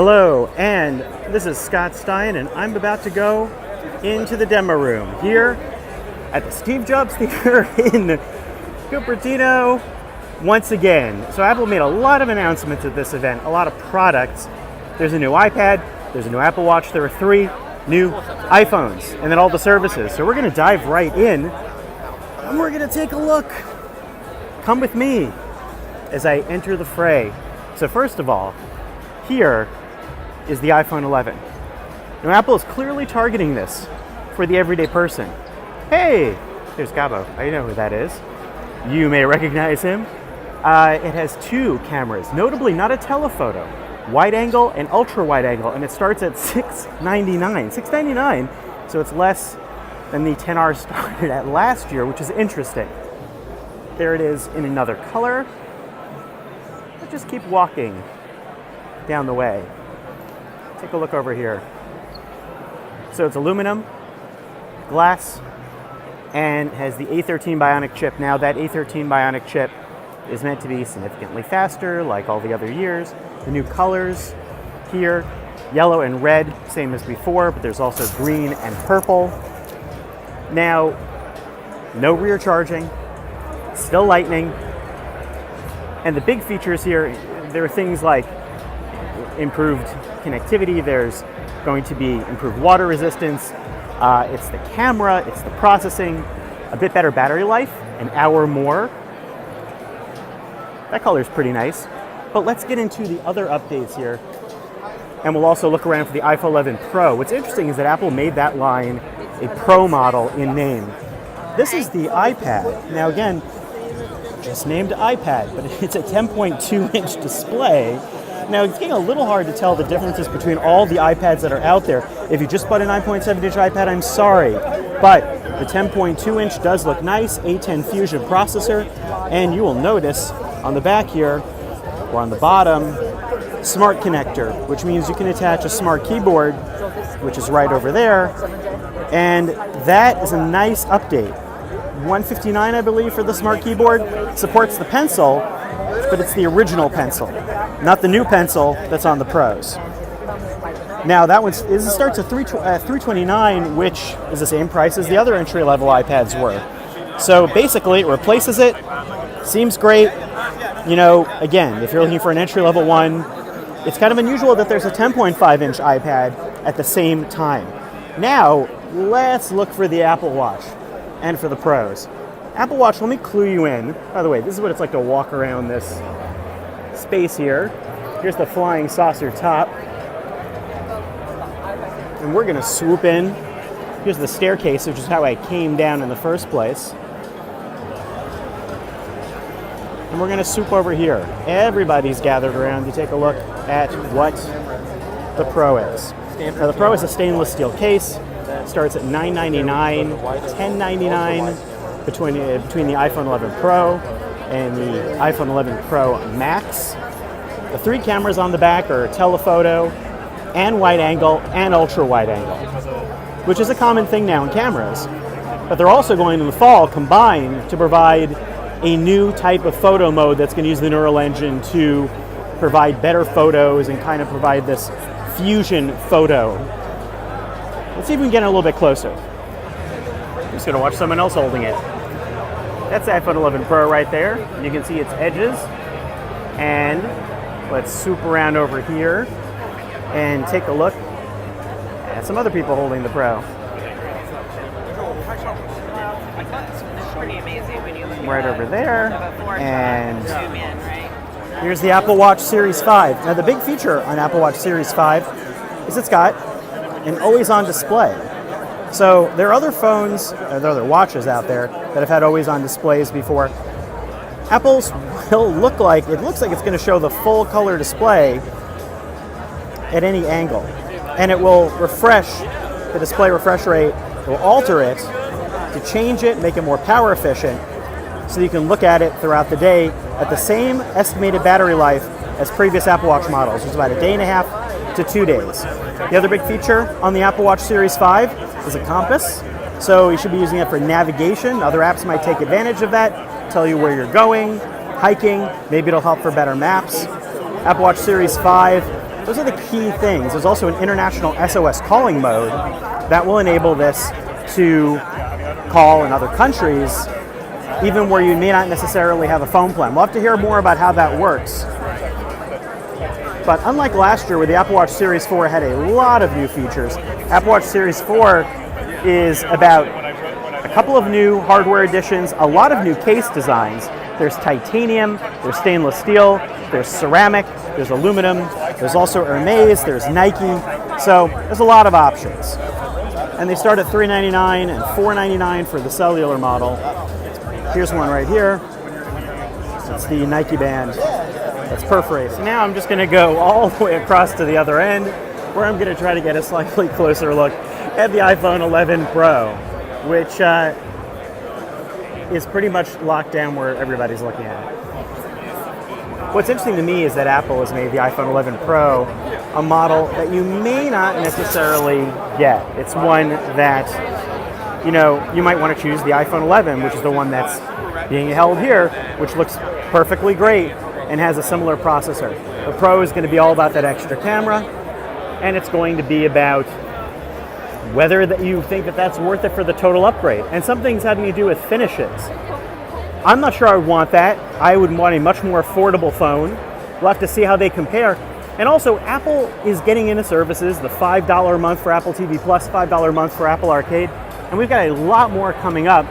Hello, and this is Scott Stein, and I'm about to go into the demo room here at the Steve Jobs Theater in Cupertino once again. So Apple made a lot of announcements at this event, a lot of products. There's a new iPad, there's a new Apple Watch, there are 3 new iPhones, and then all the services. So we're going to dive right in, and we're going to take a look. Come with me as I enter the fray. So first of all, here is the iPhone 11. Now Apple is clearly targeting this for the everyday person. Hey, there's Gabo. I know who that is. You may recognize him. It has 2 cameras, notably not a telephoto, wide angle and ultra wide angle, and it starts at $699, so it's less than the XR started at last year, which is interesting. There it is in another color. Let's just keep walking down the way. Take a look over here. So it's aluminum, glass, and has the A13 Bionic chip. Now that A13 Bionic chip is meant to be significantly faster, like all the other years. The new colors here, yellow and red, same as before, but there's also green and purple. Now, no rear charging, still Lightning, and the big features here, there are things like improved connectivity, there's going to be improved water resistance, it's the camera, it's the processing, a bit better battery life, an hour more. That color is pretty nice. But let's get into the other updates here, and we'll also look around for the iPhone 11 Pro. What's interesting is that Apple made that line a Pro model in name. This is the iPad. Now again, just named iPad, but it's a 10.2-inch display. Now, it's getting a little hard to tell the differences between all the iPads that are out there. If you just bought an 9.7-inch iPad, I'm sorry. But the 10.2-inch does look nice, A10 Fusion processor, and you will notice on the back here, or on the bottom, smart connector, which means you can attach a smart keyboard, which is right over there, and that is a nice update. $159, I believe, for the smart keyboard. Supports the pencil, but it's the original pencil, not the new pencil that's on the Pros. Now that one starts at $329, which is the same price as the other entry-level iPads were. So basically, it replaces it. Seems great. You know, again, if you're looking for an entry-level one, it's kind of unusual that there's a 10.5-inch iPad at the same time. Now, let's look for the Apple Watch and for the Pros. Apple Watch, let me clue you in. By the way, this is what it's like to walk around this space here. Here's the flying saucer top. And we're gonna swoop in. Here's the staircase, which is how I came down in the first place. And we're gonna swoop over here. Everybody's gathered around to take a look at what the Pro is. Now the Pro is a stainless steel case. Starts at $999, $1099 between the iPhone 11 Pro and the iPhone 11 Pro Max. The 3 cameras on the back are telephoto and wide angle and ultra wide angle, which is a common thing now in cameras. But they're also going in the fall combine to provide a new type of photo mode that's going to use the Neural Engine to provide better photos and kind of provide this fusion photo. Let's see if we can get it a little bit closer. I'm just going to watch someone else holding it. That's the iPhone 11 Pro right there. You can see its edges. And let's swoop around over here and take a look at some other people holding the Pro. It's pretty amazing when you look right at over there. And zoom in, right? here's the Apple Watch Series 5. Now the big feature on Apple Watch Series 5 is it's got an always-on display. So there are other phones, there are other watches out there that have had always-on displays before. Apple's will it looks like it's going to show the full color display at any angle. And it will refresh the display refresh rate, it will alter it to change it, make it more power efficient, so you can look at it throughout the day at the same estimated battery life as previous Apple Watch models, which is about a day and a half to 2 days. The other big feature on the Apple Watch Series 5 is a compass, so you should be using it for navigation. Other apps might take advantage of that, tell you where you're going, hiking, maybe it'll help for better maps. Apple Watch Series 5 Those are the key things. There's also an international SOS calling mode that will enable this to call in other countries, even where you may not necessarily have a phone plan. We'll have to hear more about how that works. But unlike last year where the Apple Watch Series 4 had a lot of new features, Apple Watch Series 4 is about a couple of new hardware additions, a lot of new case designs. There's titanium, there's stainless steel, there's ceramic, there's aluminum, there's also Hermes, there's Nike. So there's a lot of options. And they start at $399 and $499 for the cellular model. Here's one right here. It's the Nike band that's perforated. So now I'm just going to go all the way across to the other end, where I'm going to try to get a slightly closer look at the iPhone 11 Pro, which is pretty much locked down where everybody's looking at it. What's interesting to me is that Apple has made the iPhone 11 Pro a model that you may not necessarily get. It's one that, you know, you might want to choose the iPhone 11, which is the one that's being held here, which looks perfectly great and has a similar processor. The Pro is going to be all about that extra camera, and it's going to be about whether that you think that that's worth it for the total upgrade. And some things having to do with finishes. I'm not sure I would want that. I would want a much more affordable phone. We'll have to see how they compare. And also, Apple is getting into services, the $5 a month for Apple TV Plus, $5 a month for Apple Arcade, and we've got a lot more coming up.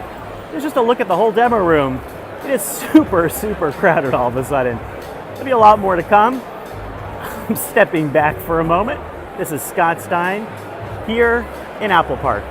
There's just a look at the whole demo room. It is super, super crowded all of a sudden. There'll be a lot more to come. I'm stepping back for a moment. This is Scott Stein here in Apple Park.